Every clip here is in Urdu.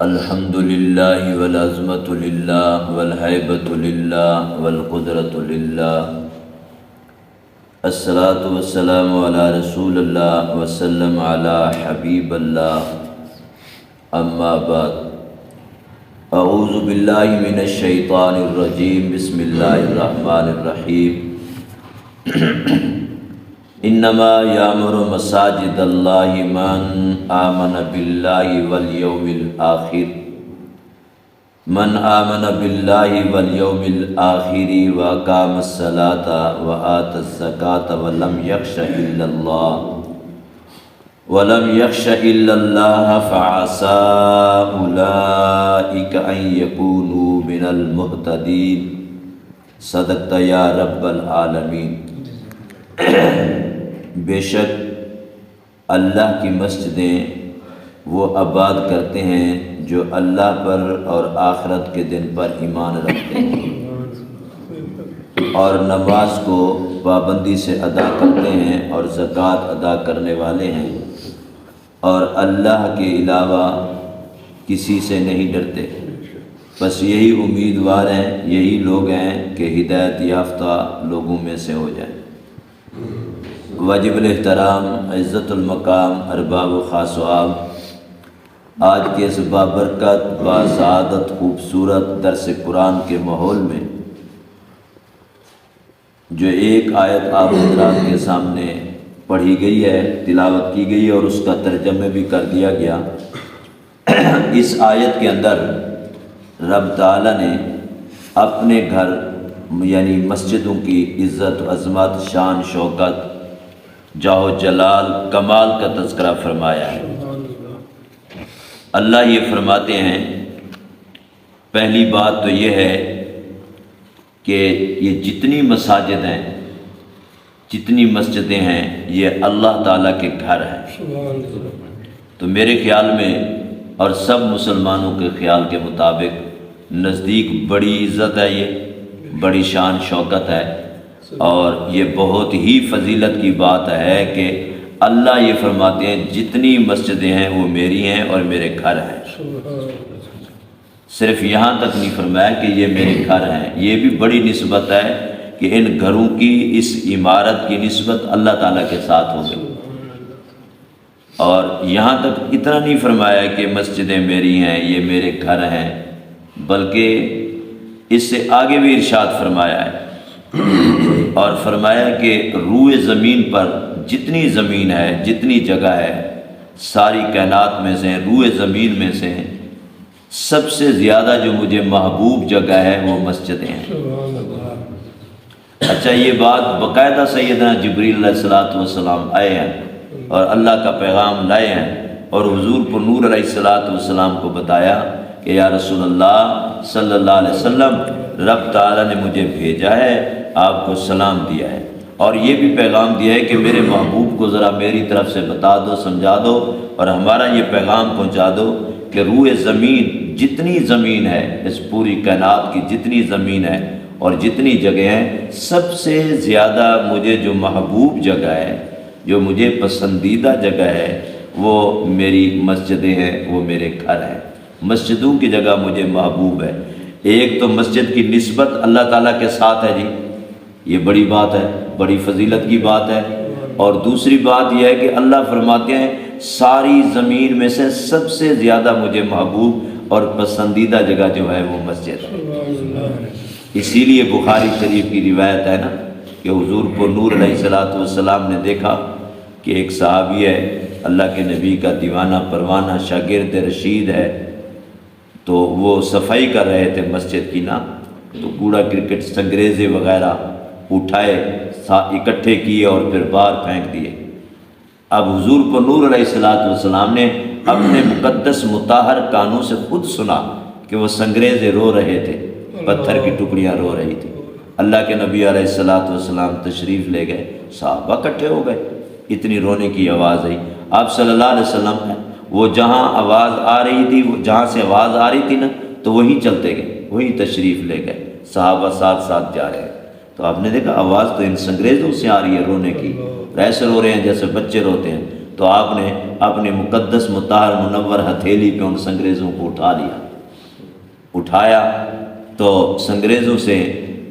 الحمد للہ والعظمت للہ والہیبۃ للہ والقدرۃ للہ الصلاۃ والسلام علی رسول اللہ وسلم علی حبیب اللہ اما بعد اعوذ باللہ من الشیطان الرجیم بسم اللہ الرحمن الرحیم انما یامر مساجد اللہ من آمن باللہ والیوم الآخر والیوم الآخر واقام الصلاة وآت الزکاة ولم یخش الا اللہ فعسى اولئک ان یکونوا من المہتدین صدقت یا رب العالمین۔ بے شک اللہ کی مسجدیں وہ آباد کرتے ہیں جو اللہ پر اور آخرت کے دن پر ایمان رکھتے ہیں اور نماز کو پابندی سے ادا کرتے ہیں اور زکوٰۃ ادا کرنے والے ہیں اور اللہ کے علاوہ کسی سے نہیں ڈرتے۔ بس یہی امیدوار ہیں، یہی لوگ ہیں کہ ہدایت یافتہ لوگوں میں سے ہو جائیں۔ واجب الاحترام، عزت المقام، ارباب و خاص و عام، آج کے اس بابرکت باسعادت خوبصورت درس قرآن کے ماحول میں جو ایک آیت آپ حضرات کے سامنے پڑھی گئی ہے، تلاوت کی گئی ہے اور اس کا ترجمہ بھی کر دیا گیا۔ اس آیت کے اندر رب تعالیٰ نے اپنے گھر یعنی مسجدوں کی عزت و عظمت، شان شوکت، جاہ و جلال، کمال کا تذکرہ فرمایا ہے۔ اللہ یہ فرماتے ہیں، پہلی بات تو یہ ہے کہ یہ جتنی مساجد ہیں، جتنی مسجدیں ہیں، یہ اللہ تعالیٰ کے گھر ہیں۔ تو میرے خیال میں اور سب مسلمانوں کے خیال کے مطابق نزدیک بڑی عزت ہے، یہ بڑی شان شوکت ہے اور یہ بہت ہی فضیلت کی بات ہے کہ اللہ یہ فرماتے ہیں جتنی مسجدیں ہیں وہ میری ہیں اور میرے گھر ہیں۔ صرف یہاں تک نہیں فرمایا کہ یہ میرے گھر ہیں، یہ بھی بڑی نسبت ہے کہ ان گھروں کی، اس عمارت کی نسبت اللہ تعالیٰ کے ساتھ ہو گئی۔ اور یہاں تک اتنا نہیں فرمایا کہ مسجدیں میری ہیں، یہ میرے گھر ہیں، بلکہ اس سے آگے بھی ارشاد فرمایا ہے اور فرمایا کہ روئے زمین پر جتنی زمین ہے، جتنی جگہ ہے، ساری کائنات میں سے، روئے زمین میں سے سب سے زیادہ جو مجھے محبوب جگہ ہے وہ مسجدیں ہیں۔ اچھا، یہ بات باقاعدہ سیدنا جبریل علیہ السلام آئے ہیں اور اللہ کا پیغام لائے ہیں اور حضور پر نور علیہ السلام کو بتایا کہ یا رسول اللہ صلی اللہ علیہ وسلم، رب تعالیٰ نے مجھے بھیجا ہے، آپ کو سلام دیا ہے اور یہ بھی پیغام دیا ہے کہ میرے محبوب کو ذرا میری طرف سے بتا دو، سمجھا دو اور ہمارا یہ پیغام پہنچا دو کہ روئے زمین، جتنی زمین ہے، اس پوری کائنات کی جتنی زمین ہے اور جتنی جگہ ہیں، سب سے زیادہ مجھے جو محبوب جگہ ہے، جو مجھے پسندیدہ جگہ ہے، وہ میری مسجدیں ہیں، وہ میرے گھر ہیں۔ مسجدوں کی جگہ مجھے محبوب ہے۔ ایک تو مسجد کی نسبت اللہ تعالیٰ کے ساتھ ہے، جی یہ بڑی بات ہے، بڑی فضیلت کی بات ہے۔ اور دوسری بات یہ ہے کہ اللہ فرماتے ہیں ساری زمین میں سے سب سے زیادہ مجھے محبوب اور پسندیدہ جگہ جو ہے وہ مسجد ہے۔ اسی لیے بخاری شریف کی روایت ہے نا کہ حضور کو نور علیہ السلام نے دیکھا کہ ایک صحابی ہے، اللہ کے نبی کا دیوانہ پروانہ شاگرد رشید ہے، تو وہ صفائی کر رہے تھے مسجد کی نا، تو کوڑا کرکٹ سنگریزے وغیرہ اٹھائے، اکٹھے کیے اور پھر باہر پھینک دیے۔ اب حضور کو نور علیہ السلام نے اپنے مقدس مطہر کانوں سے خود سنا کہ وہ سنگریزے رو رہے تھے، پتھر کی ٹکڑیاں رو رہی تھی۔ اللہ کے نبی علیہ السلام تشریف لے گئے، صحابہ اکٹھے ہو گئے، اتنی رونے کی آواز آئی۔ آپ صلی اللہ علیہ وسلم وہ جہاں آواز آ رہی تھی، جہاں سے آواز آ رہی تھی نا، تو وہیں چلتے گئے، وہیں تشریف لے گئے، صحابہ ساتھ ساتھ جا رہے ہیں۔ تو آپ نے دیکھا آواز تو ان سنگریزوں سے آ رہی ہے رونے کی، ایسے رو رہے ہیں جیسے بچے روتے ہیں۔ تو آپ نے اپنی مقدس مطہر منور ہتھیلی پہ ان سنگریزوں کو اٹھا لیا، اٹھایا تو سنگریزوں سے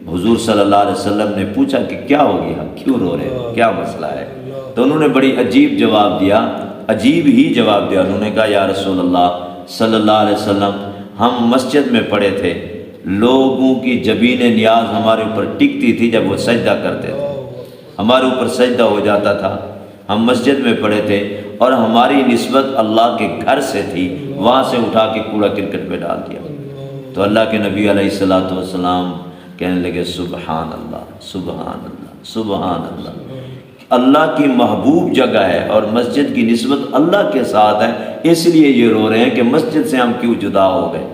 حضور صلی اللہ علیہ وسلم نے پوچھا کہ کیا ہو گیا، کیوں رو رہے ہو، کیا مسئلہ ہے؟ تو انہوں نے بڑی عجیب جواب دیا، عجیب ہی جواب دیا۔ انہوں نے کہا یا رسول اللہ صلی اللہ علیہ وسلم، ہم مسجد میں پڑے تھے، لوگوں کی جبین نیاز ہمارے اوپر ٹکتی تھی جب وہ سجدہ کرتے تھے، ہمارے اوپر سجدہ ہو جاتا تھا، ہم مسجد میں پڑے تھے اور ہماری نسبت اللہ کے گھر سے تھی، وہاں سے اٹھا کے کوڑا کرکٹ پہ ڈال دیا۔ تو اللہ کے نبی علیہ الصلوۃ والسلام کہنے لگے سبحان اللہ سبحان اللہ سبحان اللہ، اللہ کی محبوب جگہ ہے اور مسجد کی نسبت اللہ کے ساتھ ہے، اس لیے یہ رو رہے ہیں کہ مسجد سے ہم کیوں جدا ہو گئے،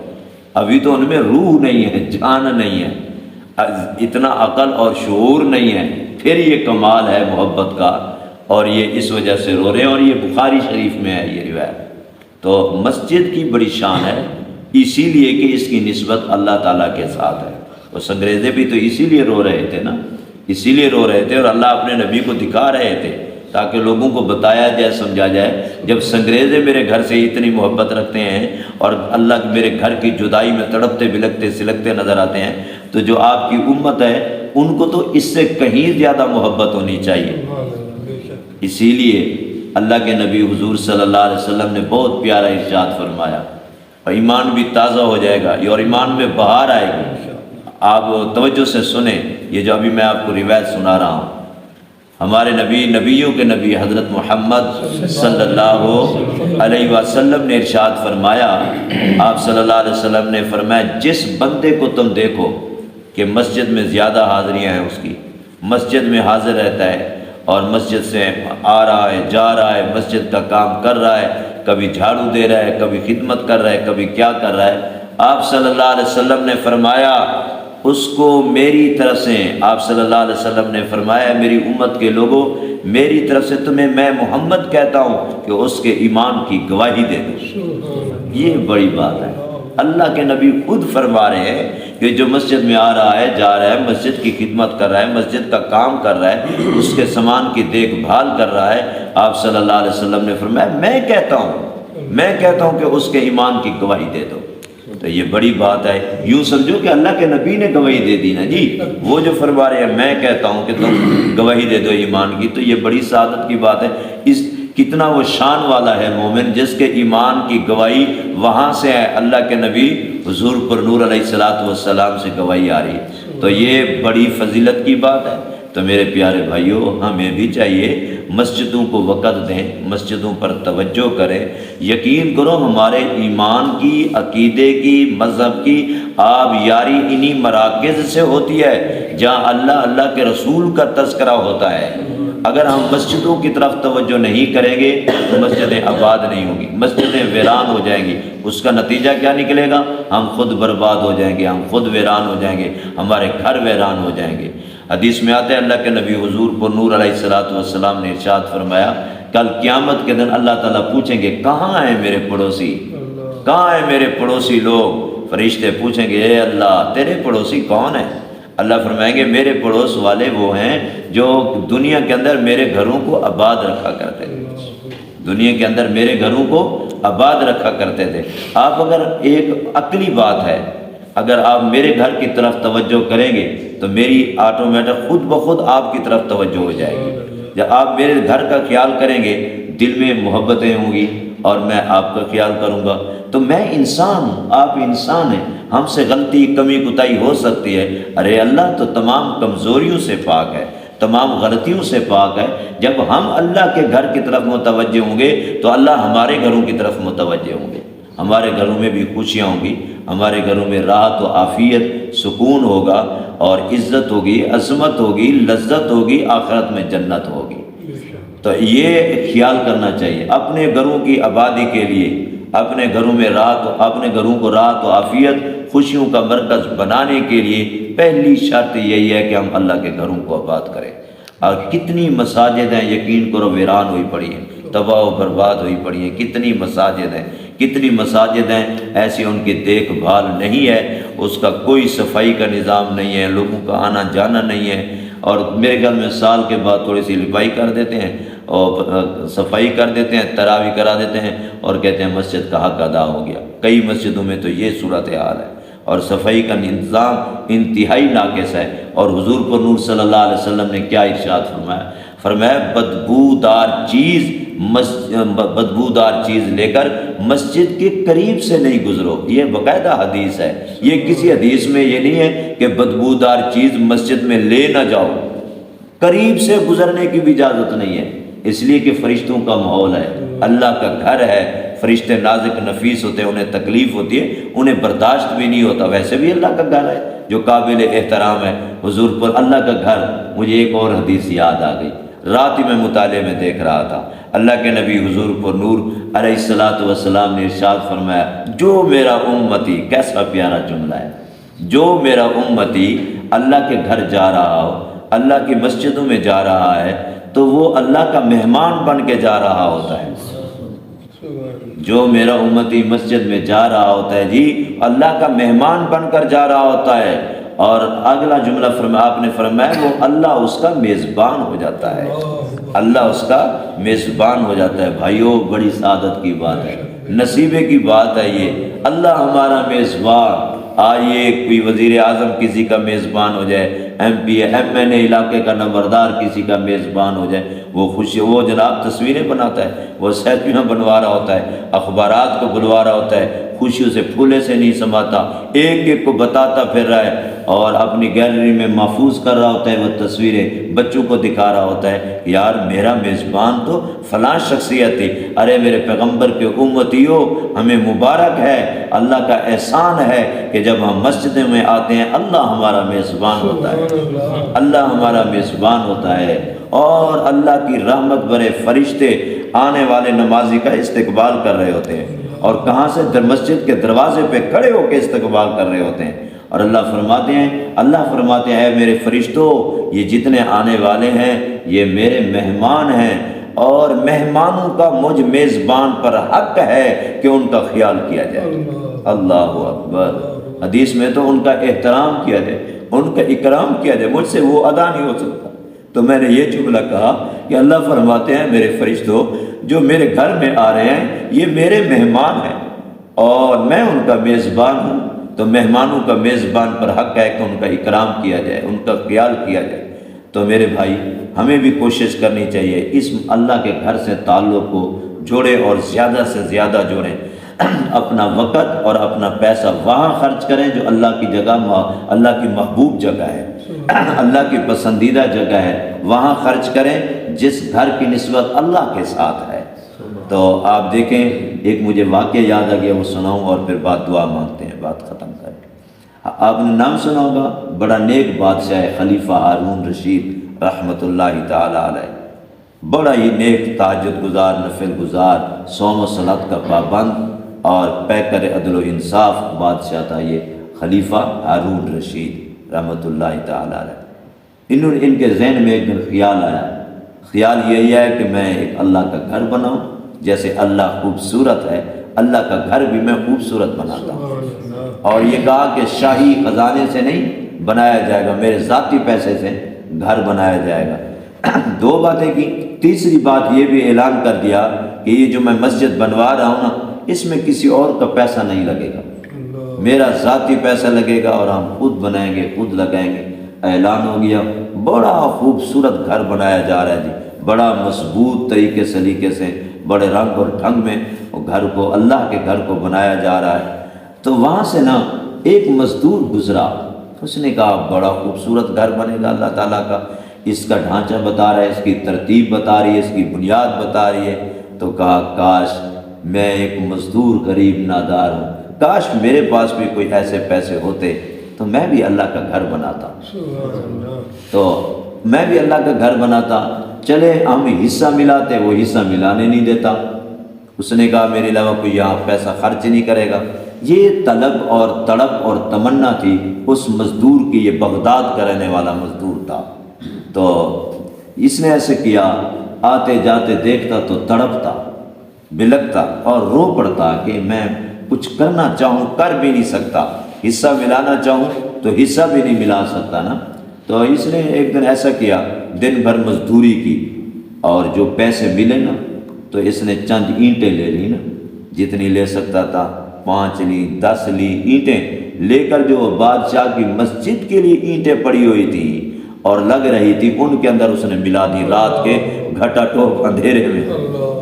ابھی تو ان میں روح نہیں ہے، جان نہیں ہے، اتنا عقل اور شعور نہیں ہے، پھر یہ کمال ہے محبت کا، اور یہ اس وجہ سے رو رہے ہیں، اور یہ بخاری شریف میں ہے یہ روایت۔ تو مسجد کی بڑی شان ہے اسی لیے کہ اس کی نسبت اللہ تعالیٰ کے ساتھ ہے۔ وہ سنگریزے بھی تو اسی لیے رو رہے تھے نا، اسی لیے رو رہے تھے، اور اللہ اپنے نبی کو دکھا رہے تھے تاکہ لوگوں کو بتایا جائے، سمجھا جائے، جب سنگریزے میرے گھر سے اتنی محبت رکھتے ہیں اور اللہ میرے گھر کی جدائی میں تڑپتے بلکتے سلکتے نظر آتے ہیں، تو جو آپ کی امت ہے ان کو تو اس سے کہیں زیادہ محبت ہونی چاہیے۔ اسی لیے اللہ کے نبی حضور صلی اللہ علیہ وسلم نے بہت پیارا ارشاد فرمایا، اور ایمان بھی تازہ ہو جائے گا اور ایمان میں بہار آئے گی۔ آپ توجہ سے سنیں، یہ جو ابھی میں آپ کو روایت سنا رہا ہوں، ہمارے نبی، نبیوں کے نبی حضرت محمد صلی اللہ علیہ وسلم نے ارشاد فرمایا، آپ صلی اللہ علیہ وسلم نے فرمایا، جس بندے کو تم دیکھو کہ مسجد میں زیادہ حاضریاں ہیں، اس کی مسجد میں حاضر رہتا ہے اور مسجد سے آ رہا ہے، جا رہا ہے، مسجد کا کام کر رہا ہے، کبھی جھاڑو دے رہا ہے، کبھی خدمت کر رہا ہے، کبھی کیا کر رہا ہے، آپ صلی اللہ علیہ وسلم نے فرمایا اس کو میری طرف سے، آپ صلی اللہ علیہ وسلم نے فرمایا میری امت کے لوگوں، میری طرف سے تمہیں میں محمد کہتا ہوں کہ اس کے ایمان کی گواہی دے دو۔ یہ بڑی بات ہے، اللہ کے نبی خود فرما رہے ہیں کہ جو مسجد میں آ رہا ہے، جا رہا ہے، مسجد کی خدمت کر رہا ہے، مسجد کا کام کر رہا ہے، اس کے سامان کی دیکھ بھال کر رہا ہے، آپ صلی اللہ علیہ وسلم نے فرمایا میں کہتا ہوں کہ اس کے ایمان کی گواہی دے دو۔ تو یہ بڑی بات ہے، یوں سمجھو کہ اللہ کے نبی نے گواہی دے دی نا جی، وہ جو فرما رہے ہیں میں کہتا ہوں کہ تم گواہی دے دو ایمان کی، تو یہ بڑی سعادت کی بات ہے۔ اس کتنا وہ شان والا ہے مومن جس کے ایمان کی گواہی وہاں سے ہے، اللہ کے نبی حضور پر نور علیہ الصلوۃ والسلام سے گواہی آ رہی ہے، تو یہ بڑی فضیلت کی بات ہے۔ تو میرے پیارے بھائیوں، ہمیں بھی چاہیے مسجدوں کو وقت دیں، مسجدوں پر توجہ کریں، یقین کرو ہمارے ایمان کی، عقیدے کی، مذہب کی آب یاری انہی مراکز سے ہوتی ہے جہاں اللہ کے رسول کا تذکرہ ہوتا ہے۔ اگر ہم مسجدوں کی طرف توجہ نہیں کریں گے تو مسجدیں آباد نہیں ہوں گی، مسجدیں ویران ہو جائیں گی، اس کا نتیجہ کیا نکلے گا؟ ہم خود برباد ہو جائیں گے، ہم خود ویران ہو جائیں گے، ہمارے گھر ویران ہو جائیں گے۔ حدیث میں آتا ہے اللہ کے نبی حضور پر نور علیہ الصلوۃ والسلام نے ارشاد فرمایا، کل قیامت کے دن اللہ تعالیٰ پوچھیں گے کہاں ہیں میرے پڑوسی، کہاں ہیں میرے پڑوسی لوگ؟ فرشتے پوچھیں گے اے اللہ تیرے پڑوسی کون ہیں؟ اللہ فرمائیں گے میرے پڑوس والے وہ ہیں جو دنیا کے اندر میرے گھروں کو آباد رکھا کرتے تھے، دنیا کے اندر میرے گھروں کو آباد رکھا کرتے تھے۔ آپ اگر ایک عقلی بات ہے، اگر آپ میرے گھر کی طرف توجہ کریں گے تو میری آٹومیٹک خود بخود آپ کی طرف توجہ ہو جائے گی۔ جب آپ میرے گھر کا خیال کریں گے دل میں محبتیں ہوں گی اور میں آپ کا خیال کروں گا، تو میں انسان ہوں، آپ انسان ہیں، ہم سے غلطی کمی کوتاہی ہو سکتی ہے، ارے اللہ تو تمام کمزوریوں سے پاک ہے، تمام غلطیوں سے پاک ہے۔ جب ہم اللہ کے گھر کی طرف متوجہ ہوں گے تو اللہ ہمارے گھروں کی طرف متوجہ ہوں گے، ہمارے گھروں میں بھی خوشیاں ہوں گی، ہمارے گھروں میں راحت و عافیت، سکون ہوگا اور عزت ہوگی، عظمت ہوگی، لذت ہوگی، آخرت میں جنت ہوگی۔ تو یہ خیال کرنا چاہیے اپنے گھروں کی آبادی کے لیے، اپنے گھروں میں اپنے گھروں کو راحت و عافیت، خوشیوں کا مرکز بنانے کے لیے پہلی شرط یہی ہے کہ ہم اللہ کے گھروں کو آباد کریں۔ اور کتنی مساجد ہیں یقین کرو ویران ہوئی پڑی ہیں، تباہ و برباد ہوئی پڑی ہیں، کتنی مساجد ہیں، کتنی مساجد ہیں ایسی ان کی دیکھ بھال نہیں ہے، اس کا کوئی صفائی کا نظام نہیں ہے، لوگوں کا آنا جانا نہیں ہے، اور میرے گھر میں سال کے بعد تھوڑی سی لپائی کر دیتے ہیں اور صفائی کر دیتے ہیں، تراویح کرا دیتے ہیں اور کہتے ہیں مسجد کا حق ادا ہو گیا۔ کئی مسجدوں میں تو یہ صورتحال ہے، اور صفائی کا انتظام انتہائی ناقص ہے۔ اور حضور پر نور صلی اللہ علیہ وسلم نے کیا ارشاد فرمایا؟ فرمایا بدبودار چیز لے کر مسجد کے قریب سے نہیں گزرو۔ یہ باقاعدہ حدیث ہے، یہ کسی حدیث میں یہ نہیں ہے کہ بدبودار چیز مسجد میں لے نہ جاؤ، قریب سے گزرنے کی بھی اجازت نہیں ہے، اس لیے کہ فرشتوں کا ماحول ہے، اللہ کا گھر ہے، فرشتے نازک نفیس ہوتے ہیں، انہیں تکلیف ہوتی ہے، انہیں برداشت بھی نہیں ہوتا۔ ویسے بھی اللہ کا گھر ہے جو قابل احترام ہے، حضور پر اللہ کا گھر۔ مجھے ایک اور حدیث یاد آ گئی، رات ہی میں مطالعے میں دیکھ رہا تھا، اللہ کے نبی حضور پر نور علیہ الصلوۃ والسلام نے ارشاد فرمایا، جو میرا امتی، کیسا پیارا جملہ ہے، جو میرا امتی اللہ کے گھر جا رہا ہو، اللہ کی مسجدوں میں جا رہا ہے، تو وہ اللہ کا مہمان بن کے جا رہا ہوتا ہے۔ جو میرا امتی مسجد میں جا رہا ہوتا ہے جی، اللہ کا مہمان بن کر جا رہا ہوتا ہے۔ اور اگلا جملہ آپ نے فرمایا، وہ اللہ اس کا میزبان ہو جاتا ہے، اللہ اس کا میزبان ہو جاتا ہے۔ بھائیو، بڑی سعادت کی بات ہے، نصیبے کی بات ہے یہ، اللہ ہمارا میزبان۔ آئیے کوئی وزیر اعظم کسی کا میزبان ہو جائے، ایم پی ایم این اے علاقے کا نمبردار کسی کا میزبان ہو جائے، وہ خوشی، وہ جناب تصویریں بناتا ہے، وہ سیلفیاں بنوا رہا ہوتا ہے، اخبارات کو بلوا رہا ہوتا ہے، خوشیوں سے پھولے سے نہیں سماتا، ایک ایک کو بتاتا پھر رہا ہے، اور اپنی گیلری میں محفوظ کر رہا ہوتا ہے وہ تصویریں، بچوں کو دکھا رہا ہوتا ہے، یار میرا میزبان تو فلاں شخصیت تھی۔ ارے میرے پیغمبر کے امتیوں، ہمیں مبارک ہے، اللہ کا احسان ہے کہ جب ہم مسجد میں آتے ہیں اللہ ہمارا میزبان ہوتا ہے، اللہ ہمارا میزبان ہوتا ہے، اور اللہ کی رحمت بھرے فرشتے آنے والے نمازی کا استقبال کر رہے ہوتے ہیں، اور کہاں سے؟ مسجد کے دروازے پہ کھڑے ہو کے استقبال کر رہے ہوتے ہیں۔ اور اللہ فرماتے ہیں، اے میرے فرشتوں، یہ جتنے آنے والے ہیں یہ میرے مہمان ہیں، اور مہمانوں کا مجھ میزبان پر حق ہے کہ ان کا خیال کیا جائے۔ اللہ اکبر۔ حدیث میں تو ان کا احترام کیا جائے، ان کا اکرام کیا جائے، مجھ سے وہ ادا نہیں ہو سکتا۔ تو میں نے یہ جملہ کہا کہ اللہ فرماتے ہیں، میرے فرشتوں جو میرے گھر میں آ رہے ہیں یہ میرے مہمان ہیں اور میں ان کا میزبان ہوں، تو مہمانوں کا میزبان پر حق ہے کہ ان کا اکرام کیا جائے، ان کا خیال کیا جائے۔ تو میرے بھائی، ہمیں بھی کوشش کرنی چاہیے اس اللہ کے گھر سے تعلق کو جوڑیں، اور زیادہ سے زیادہ جوڑیں، اپنا وقت اور اپنا پیسہ وہاں خرچ کریں جو اللہ کی جگہ، اللہ کی محبوب جگہ ہے، اللہ کی پسندیدہ جگہ ہے، وہاں خرچ کریں جس گھر کی نسبت اللہ کے ساتھ ہے۔ تو آپ دیکھیں، ایک مجھے واقعہ یاد آ گیا، وہ سناؤں اور پھر بات دعا مانگتے ہیں، بات ختم کریں۔ آپ نے نام سنا ہوگا، بڑا نیک بادشاہ ہے خلیفہ ہارون رشید رحمۃ اللہ تعالی علیہ، بڑا ہی نیک، تہجد گزار، نفل گزار، صوم و صلاۃ کا پابند اور پیکر عدل و انصاف بادشاہ تھا یہ خلیفہ ہارون رشید رحمۃ اللہ تعالی علیہ۔ ان کے ذہن میں ایک دن خیال آیا، خیال یہی ہے کہ میں ایک اللہ کا گھر بناؤں، جیسے اللہ خوبصورت ہے، اللہ کا گھر بھی میں خوبصورت بناتا ہوں۔ اور یہ کہا کہ شاہی خزانے سے نہیں بنایا جائے گا، میرے ذاتی پیسے سے گھر بنایا جائے گا۔ دو باتیں کی، تیسری بات یہ بھی اعلان کر دیا کہ یہ جو میں مسجد بنوا رہا ہوں نا، اس میں کسی اور کا پیسہ نہیں لگے گا، میرا ذاتی پیسہ لگے گا، اور ہم خود بنائیں گے، خود لگائیں گے۔ اعلان ہو گیا، بڑا خوبصورت گھر بنایا جا رہا ہے جی، بڑا مضبوط طریقے سلیقے سے، بڑے رنگ اور ڈھنگ میں گھر کو، اللہ کے گھر کو بنایا جا رہا ہے۔ تو وہاں سے نا ایک مزدور گزرا، اس نے کہا بڑا خوبصورت گھر بنے گا اللہ تعالیٰ کا، اس کا ڈھانچہ بتا رہا ہے، اس کی ترتیب بتا رہی ہے، اس کی بنیاد بتا رہی ہے۔ تو کہا کاش میں ایک مزدور غریب نادار ہوں، کاش میرے پاس بھی کوئی ایسے پیسے ہوتے تو میں بھی اللہ کا گھر بناتا، تو میں بھی اللہ کا گھر بناتا، چلے ہم حصہ ملاتے، وہ حصہ ملانے نہیں دیتا۔ اس نے کہا میرے علاوہ کوئی یہاں پیسہ خرچ نہیں کرے گا۔ یہ طلب اور تڑپ اور تمنا تھی اس مزدور کی، یہ بغداد کا رہنے والا مزدور تھا۔ تو اس نے ایسے کیا، آتے جاتے دیکھتا تو تڑپتا، بلکتا اور رو پڑتا کہ میں کچھ کرنا چاہوں کر بھی نہیں سکتا، حصہ ملانا چاہوں تو حصہ بھی نہیں ملا سکتا نا۔ تو اس نے ایک دن ایسا کیا، دن بھر مزدوری کی، اور جو پیسے ملے نا تو اس نے چند اینٹیں لے لی نا، جتنی لے سکتا تھا، 5 لی 10 لی اینٹیں لے کر جو بادشاہ کی مسجد کے لیے اینٹیں پڑی ہوئی تھی اور لگ رہی تھی، ان کے اندر اس نے ملا دی رات کے گھٹا ٹوپ اندھیرے میں۔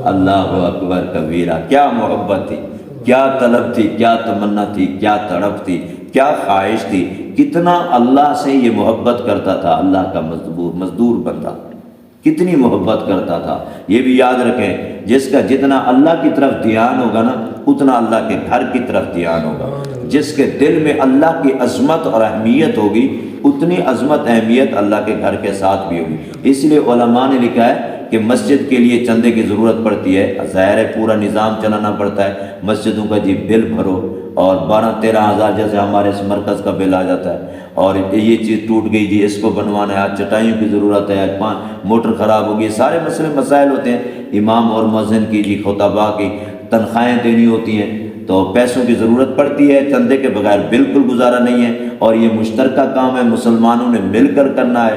اللہ اکبر کبیرہ، کیا محبت تھی، کیا طلب تھی، کیا تمنا تھی، کیا تڑپ تھی، کیا خواہش تھی، کتنا اللہ سے یہ محبت کرتا تھا، اللہ کا مزدور بندہ کتنی محبت کرتا تھا۔ یہ بھی یاد رکھیں، جس کا جتنا اللہ کی طرف دھیان ہوگا نا، اتنا اللہ کے گھر کی طرف دھیان ہوگا۔ جس کے دل میں اللہ کی عظمت اور اہمیت ہوگی، اتنی عظمت اہمیت اللہ کے گھر کے ساتھ بھی ہوگی۔ اس لیے علماء نے لکھا ہے کہ مسجد کے لیے چندے کی ضرورت پڑتی ہے، ظاہر ہے پورا نظام چلانا پڑتا ہے، مسجدوں کا جی بل بھرو، اور 12-13 ہزار جیسے ہمارے اس مرکز کا بل آ جاتا ہے، اور یہ چیز ٹوٹ گئی جی اس کو بنوانا ہے، آج چٹائیوں کی ضرورت ہے، آج موٹر خراب ہو گئی، سارے مسئلے مسائل ہوتے ہیں، امام اور مؤذن کی جی خطباء کی تنخواہیں دینی ہوتی ہیں، تو پیسوں کی ضرورت پڑتی ہے، چندے کے بغیر بالکل گزارا نہیں ہے، اور یہ مشترکہ کام ہے، مسلمانوں نے مل کر کرنا ہے۔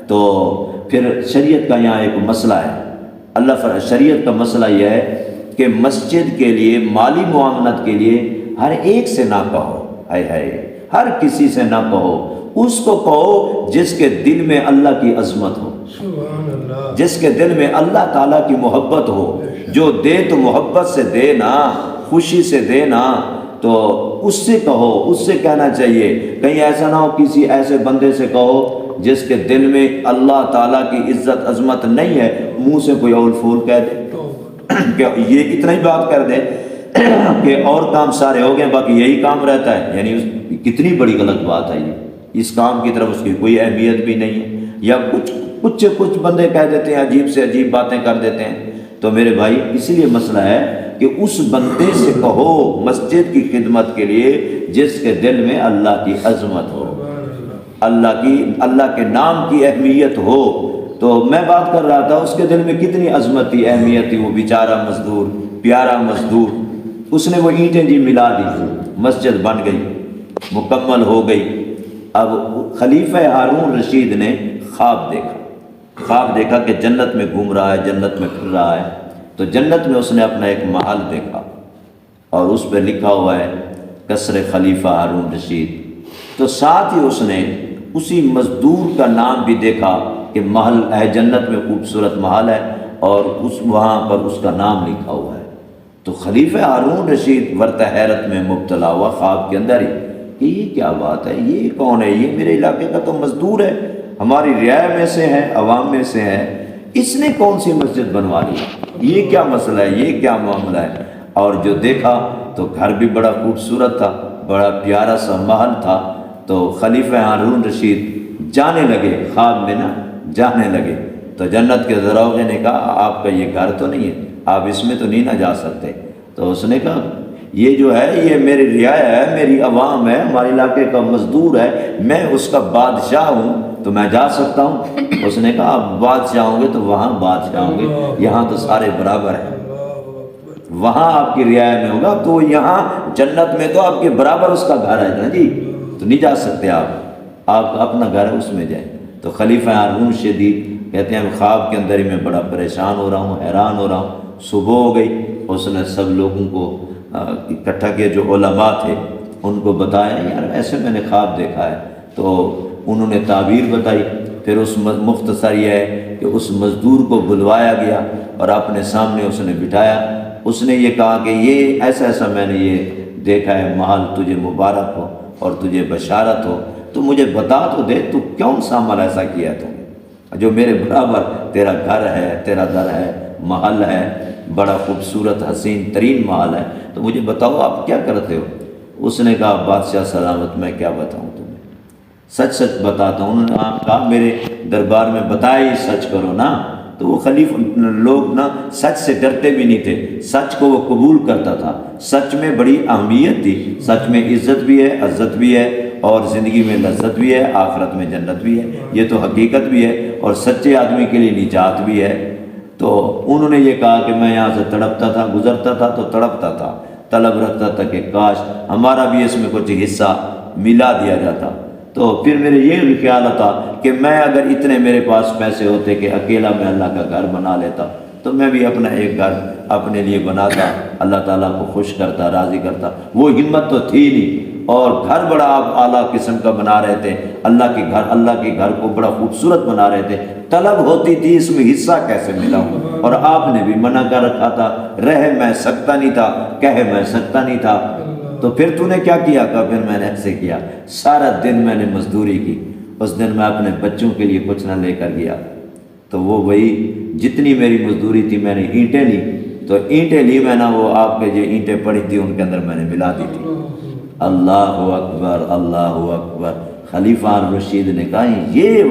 تو پھر شریعت کا یہاں ایک مسئلہ ہے، شریعت کا مسئلہ یہ ہے کہ مسجد کے لیے مالی معاونت کے لیے ہر ایک سے نہ کہو، ہر کسی سے نہ کہو، اس کو کہو جس کے دل میں اللہ کی عظمت ہو، جس کے دل میں اللہ تعالیٰ کی محبت ہو، جو دے تو محبت سے دے نا، خوشی سے دے نا، تو اس سے کہو، اس سے کہنا چاہیے۔ کہیں ایسا نہ ہو کسی ایسے بندے سے کہو جس کے دل میں اللہ تعالیٰ کی عزت عظمت نہیں ہے، منہ سے کوئی اول فول کہہ دے کہ یہ اتنا ہی بات کر دے کہ اور کام سارے ہو گئے باقی یہی کام رہتا ہے، یعنی کتنی بڑی غلط بات ہے یہ، اس کام کی طرف اس کی کوئی اہمیت بھی نہیں ہے۔ یا کچھ بندے کہہ دیتے ہیں، عجیب سے عجیب باتیں کر دیتے ہیں۔ تو میرے بھائی اس لیے مسئلہ ہے کہ اس بندے سے کہو مسجد کی خدمت کے لیے جس کے دل میں اللہ کی عظمت ہو، اللہ کے نام کی اہمیت ہو۔ تو میں بات کر رہا تھا اس کے دل میں کتنی عظمت تھی، اہمیت تھی، وہ بیچارہ مزدور، پیارا مزدور، اس نے وہ اینٹیں جی ملا دی، مسجد بن گئی، مکمل ہو گئی۔ اب خلیفہ ہارون رشید نے خواب دیکھا کہ جنت میں گھوم رہا ہے، جنت میں پھر رہا ہے، تو جنت میں اس نے اپنا ایک محل دیکھا اور اس پہ لکھا ہوا ہے قصر خلیفہ ہارون رشید۔ تو ساتھ ہی اس نے اسی مزدور کا نام بھی دیکھا کہ محل ہے، جنت میں خوبصورت محل ہے، اور وہاں پر اس کا نام لکھا ہوا ہے۔ تو خلیفہ ہارون رشید ورطہ حیرت میں مبتلا ہوا خواب کے اندر ہی کہ یہ کیا بات ہے، یہ کون ہے، یہ میرے علاقے کا تو مزدور ہے، ہماری رعایا میں سے ہے، عوام میں سے ہے، اس نے کون سی مسجد بنوا لی، یہ کیا مسئلہ ہے، یہ کیا معاملہ ہے۔ اور جو دیکھا تو گھر بھی بڑا خوبصورت تھا، بڑا پیارا سا محل تھا۔ تو خلیفہ ہارون رشید جانے لگے، خواب میں نا جانے لگے، تو جنت کے دروازے نے کہا آپ کا یہ گھر تو نہیں ہے، آپ اس میں تو نہیں نہ جا سکتے۔ تو اس نے کہا یہ جو ہے یہ میری رعایا ہے، میری عوام ہے، ہمارے علاقے کا مزدور ہے، میں اس کا بادشاہ ہوں تو میں جا سکتا ہوں۔ اس نے کہا آپ بادشاہ ہوں گے تو وہاں بادشاہ ہوں گے، یہاں تو سارے برابر ہیں، وہاں آپ کی رعایا میں ہوگا، تو یہاں جنت میں تو آپ کے برابر اس کا گھر ہے نا جی، تو نہیں جا سکتے آپ اپنا گھر ہے اس میں جائیں۔ تو خلیفہ ہارون رشید کہتے ہیں خواب کے اندر ہی میں بڑا پریشان ہو رہا ہوں، حیران ہو رہا ہوں۔ صبح ہو گئی، اس نے سب لوگوں کو اکٹھا کیا، جو علماء تھے ان کو بتایا یار ایسے میں نے خواب دیکھا ہے، تو انہوں نے تعبیر بتائی۔ پھر اس مختصر یہ ہے کہ اس مزدور کو بلوایا گیا اور اپنے سامنے اس نے بٹھایا، اس نے یہ کہا کہ یہ ایسا میں نے یہ دیکھا ہے محل، تجھے مبارک ہو اور تجھے بشارت ہو، تو مجھے بتا تو دے تو کون سا عمل ایسا کیا تم جو میرے برابر تیرا گھر ہے، تیرا در ہے، محل ہے، بڑا خوبصورت حسین ترین محل ہے، تو مجھے بتاؤ آپ کیا کرتے ہو۔ اس نے کہا بادشاہ سلامت میں کیا بتاؤں تمہیں، سچ بتاتا ہوں۔ انہوں نے کہا میرے دربار میں بتایا ہی سچ کرو نا۔ تو وہ خلیفہ لوگ نا سچ سے ڈرتے بھی نہیں تھے، سچ کو وہ قبول کرتا تھا، سچ میں بڑی اہمیت تھی، سچ میں عزت بھی ہے، عزت بھی ہے، اور زندگی میں لذت بھی ہے، آخرت میں جنت بھی ہے، یہ تو حقیقت بھی ہے، اور سچے آدمی کے لیے نجات بھی ہے۔ تو انہوں نے یہ کہا کہ میں یہاں سے تڑپتا تھا، گزرتا تھا تو تڑپتا تھا، طلب رکھتا تھا کہ کاش ہمارا بھی اس میں کچھ حصہ ملا دیا جاتا۔ تو تو پھر میرے یہ خیال آتا کہ میں اگر اتنے میرے پاس پیسے ہوتے کہ اکیلا میں اللہ کا گھر بنا لیتا تو میں بھی اپنا ایک گھر اپنے لیے بناتا، اللہ تعالیٰ کو خوش کرتا، راضی کرتا۔ وہ ہمت تو تھی نہیں، اور گھر بڑا آپ اعلیٰ قسم کا بنا رہے تھے، اللہ کے گھر کو بڑا خوبصورت بنا رہے تھے۔ طلب ہوتی تھی اس میں حصہ کیسے ملا، اور آپ نے بھی منع کر رکھا تھا، رہ میں سکتا نہیں تھا، کہہ میں سکتا نہیں تھا۔ تو پھر تو نے کیا کیا؟ کہ پھر میں نے ایسے کیا، سارا دن میں نے مزدوری کی۔ اس دن میں اپنے بچوں کے لیے کچھ نہ لے کر گیا، تو وہ وہی جتنی میری مزدوری تھی میں نے اینٹیں لی، تو اینٹیں لی میں نے، وہ آپ کے جو اینٹیں پڑی تھی ان کے اندر میں نے ملا دی تھی۔ اللہ اکبر، اللہ اکبر۔ خلیفہ الرشید نے کہا یہ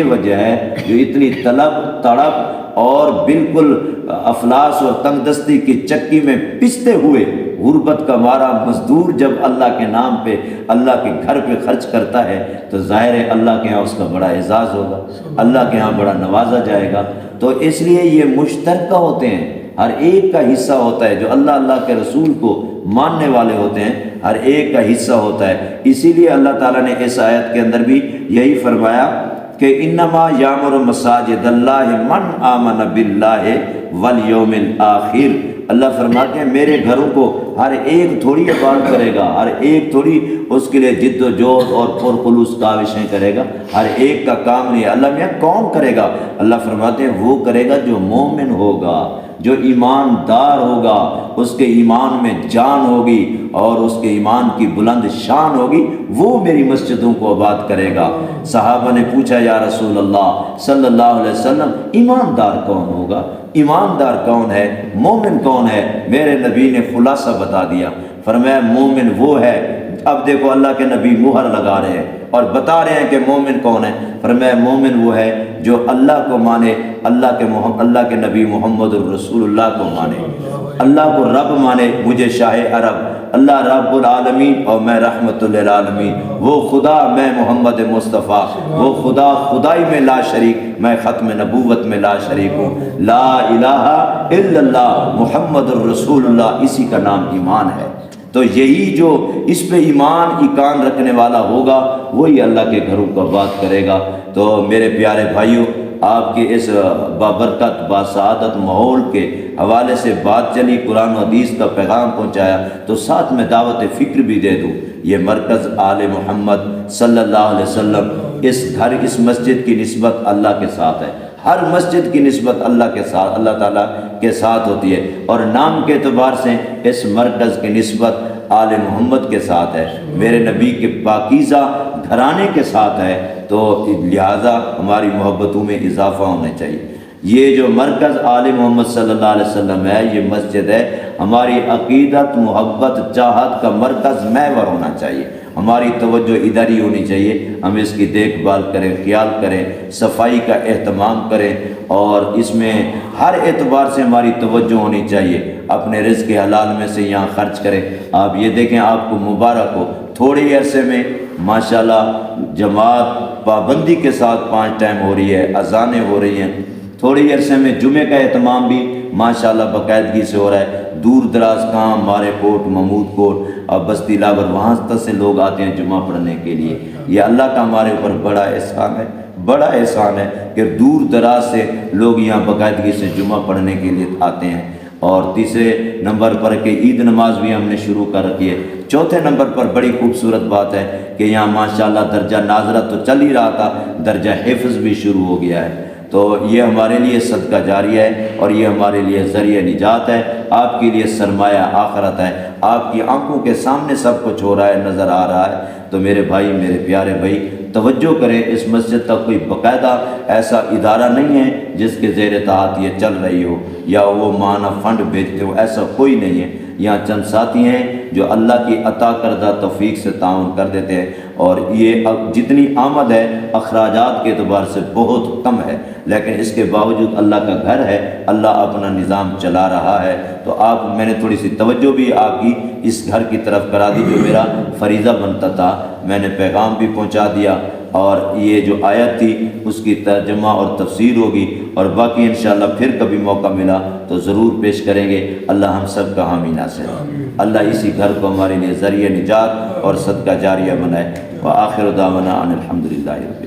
وجہ ہے جو اتنی طلب تڑپ اور بالکل افلاس اور تنگ دستی کی چکی میں پستے ہوئے غربت کا مارا مزدور جب اللہ کے نام پہ اللہ کے گھر پہ خرچ کرتا ہے تو ظاہر ہے اللہ کے ہاں اس کا بڑا اعزاز ہوگا، اللہ کے ہاں بڑا نوازا جائے گا۔ تو اس لیے یہ مشترکہ ہوتے ہیں، ہر ایک کا حصہ ہوتا ہے، جو اللہ کے رسول کو ماننے والے ہوتے ہیں ہر ایک کا حصہ ہوتا ہے۔ اسی لیے اللہ تعالیٰ نے اس آیت کے اندر بھی یہی فرمایا کہ انما یامر مساجد اللہ من آمن باللہ والیوم الآخر۔ اللہ فرماتے ہیں میرے گھروں کو ہر ایک تھوڑی عبادت کرے گا، ہر ایک تھوڑی اس کے لیے جد و جہد اور پرخلوص کاوشیں کرے گا، ہر ایک کا کام نہیں ہے۔ اللہ میاں کون کرے گا؟ اللہ فرماتے ہیں وہ کرے گا جو مومن ہوگا، جو ایماندار ہوگا، اس کے ایمان میں جان ہوگی اور اس کے ایمان کی بلند شان ہوگی، وہ میری مسجدوں کو آباد کرے گا۔ صحابہ نے پوچھا یا رسول اللہ صلی اللہ علیہ وسلم ایماندار کون ہوگا؟ ایماندار کون ہے؟ مومن کون ہے؟ میرے نبی نے خلاصہ بتا دیا، فرمایا مومن وہ ہے، اب دیکھو اللہ کے نبی مہر لگا رہے ہیں اور بتا رہے ہیں کہ مومن کون ہے۔ فرمایا مومن وہ ہے جو اللہ کو مانے، اللہ کے نبی محمد الرسول اللہ کو مانے، اللہ کو رب مانے، مجھے شاہ عرب، اللہ رب العالمین اور میں رحمت للعالمین، وہ خدا میں محمد مصطفیٰ، وہ خدا خدائی میں لا شریک، میں ختم نبوت میں لا شریک ہوں، لا الہ الا اللہ محمد الرسول اللہ، اسی کا نام ایمان ہے۔ تو یہی جو اس پہ ایمان رکھنے والا ہوگا وہی اللہ کے گھروں کو آباد کرے گا۔ تو میرے پیارے بھائیوں، آپ کے اس بابرکت باسعادت ماحول کے حوالے سے بات چلی، قرآن و حدیث کا پیغام پہنچایا، تو ساتھ میں دعوت فکر بھی دے دوں۔ یہ مرکز آل محمد صلی اللہ علیہ وسلم، اس مسجد کی نسبت اللہ کے ساتھ ہے، ہر مسجد کی نسبت اللہ کے ساتھ، اللہ تعالیٰ کے ساتھ ہوتی ہے، اور نام کے اعتبار سے اس مرکز کی نسبت آل محمد کے ساتھ ہے، میرے نبی کے پاکیزہ گھرانے کے ساتھ ہے، تو لہٰذا ہماری محبتوں میں اضافہ ہونا چاہیے۔ یہ جو مرکز آل محمد صلی اللہ علیہ وسلم ہے، یہ مسجد ہے، ہماری عقیدت، محبت، چاہت کا مرکز محور ہونا چاہیے، ہماری توجہ ادھر ہی ہونی چاہیے، ہم اس کی دیکھ بھال کریں، خیال کریں، صفائی کا اہتمام کریں، اور اس میں ہر اعتبار سے ہماری توجہ ہونی چاہیے، اپنے رزق حلال میں سے یہاں خرچ کریں۔ آپ یہ دیکھیں، آپ کو مبارک ہو، تھوڑے عرصے میں ماشاءاللہ جماعت پابندی کے ساتھ 5 ٹائم ہو رہی ہے، اذانیں ہو رہی ہیں، تھوڑے عرصے میں جمعے کا اہتمام بھی ماشاءاللہ باقاعدگی سے ہو رہا ہے۔ دور دراز کام، مارے کوٹ، محمود کوٹ اور بستی لاور، وہاں تک سے لوگ آتے ہیں جمعہ پڑھنے کے لیے۔ یہ اللہ کا ہمارے اوپر بڑا احسان ہے، بڑا احسان ہے کہ دور دراز سے لوگ یہاں باقاعدگی سے جمعہ پڑھنے کے لیے آتے ہیں۔ اور تیسرے نمبر پر کہ عید نماز بھی ہم نے شروع کر رکھی ہے۔ چوتھے نمبر پر بڑی خوبصورت بات ہے کہ یہاں ماشاءاللہ درجہ ناظرہ تو چل ہی رہا تھا، درجہ حفظ بھی شروع ہو گیا ہے۔ تو یہ ہمارے لیے صدقہ جاریہ ہے، اور یہ ہمارے لیے ذریعہ نجات ہے، آپ کے لیے سرمایہ آخرت ہے۔ آپ کی آنکھوں کے سامنے سب کچھ ہو رہا ہے، نظر آ رہا ہے۔ تو میرے بھائی، میرے پیارے بھائی، توجہ کریں، اس مسجد تک کوئی باقاعدہ ایسا ادارہ نہیں ہے جس کے زیر تحت یہ چل رہی ہو، یا وہ ماہانہ فنڈ بھیجتے ہو، ایسا کوئی نہیں ہے۔ یہاں چند ساتھی ہیں جو اللہ کی عطا کردہ توفیق سے تعاون کر دیتے ہیں، اور یہ جتنی آمد ہے اخراجات کے اعتبار سے بہت کم ہے، لیکن اس کے باوجود اللہ کا گھر ہے، اللہ اپنا نظام چلا رہا ہے۔ تو میں نے تھوڑی سی توجہ بھی آپ کی اس گھر کی طرف کرا دی، جو میرا فریضہ بنتا تھا، میں نے پیغام بھی پہنچا دیا، اور یہ جو آیت تھی اس کی ترجمہ اور تفسیر ہوگی، اور باقی انشاءاللہ پھر کبھی موقع ملا تو ضرور پیش کریں گے۔ اللہ ہم سب کا حامی ناصر ہے، اللہ اسی گھر کو ہمارے لیے ذریعہ نجات اور صدقہ جاریہ بنائے۔ وآخر دعوانا ان الحمد للہ رب العالمین۔